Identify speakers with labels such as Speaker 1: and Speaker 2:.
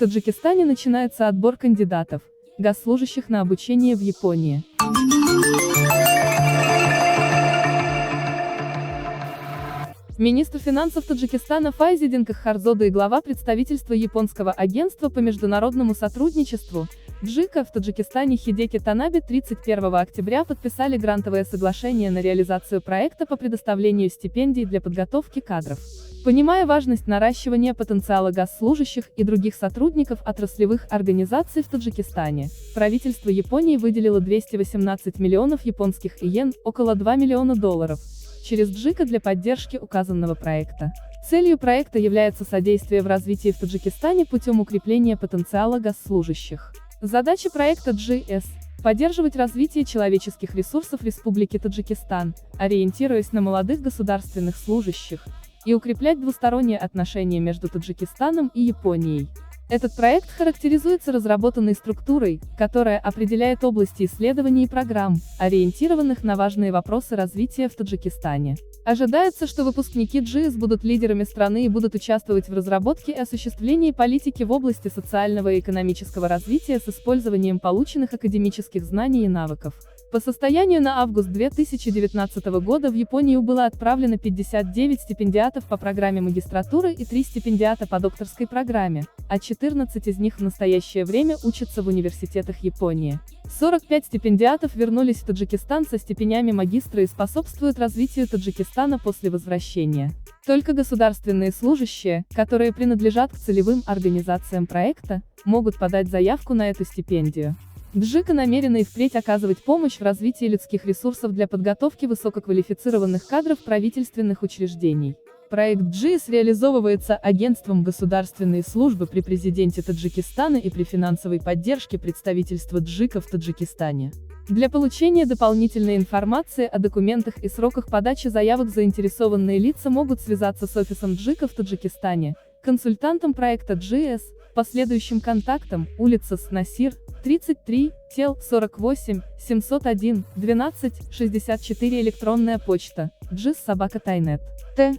Speaker 1: Таджикистане начинается отбор кандидатов, госслужащих на обучение в Японии. Министр финансов Таджикистана Файзиддин Каххарзода и глава представительства японского агентства по международному сотрудничеству (JICA) в Таджикистане Хидеки Танаби 31 октября подписали грантовое соглашение на реализацию проекта по предоставлению стипендий для подготовки кадров. Понимая важность наращивания потенциала госслужащих и других сотрудников отраслевых организаций в Таджикистане, правительство Японии выделило 218 миллионов японских иен, около $2 миллиона, через JICA для поддержки указанного проекта. Целью проекта является содействие в развитии в Таджикистане путем укрепления потенциала госслужащих. Задача проекта GS – поддерживать развитие человеческих ресурсов Республики Таджикистан, ориентируясь на молодых государственных служащих, и укреплять двусторонние отношения между Таджикистаном и Японией. Этот проект характеризуется разработанной структурой, которая определяет области исследований и программ, ориентированных на важные вопросы развития в Таджикистане. Ожидается, что выпускники GS будут лидерами страны и будут участвовать в разработке и осуществлении политики в области социального и экономического развития с использованием полученных академических знаний и навыков. По состоянию на август 2019 года в Японию было отправлено 59 стипендиатов по программе магистратуры и 3 стипендиата по докторской программе, а 14 из них в настоящее время учатся в университетах Японии. 45 стипендиатов вернулись в Таджикистан со степенями магистра и способствуют развитию Таджикистана после возвращения. Только государственные служащие, которые принадлежат к целевым организациям проекта, могут подать заявку на эту стипендию. JICA намерена и впредь оказывать помощь в развитии людских ресурсов для подготовки высококвалифицированных кадров правительственных учреждений. Проект GS реализовывается Агентством государственной службы при президенте Таджикистана и при финансовой поддержке представительства JICA в Таджикистане. Для получения дополнительной информации о документах и сроках подачи заявок заинтересованные лица могут связаться с офисом JICA в Таджикистане, консультантом проекта GS, по следующим контактам: улица Снасир, 33, тел 48, 701, 12, 64, электронная почта, GS@tainet.т.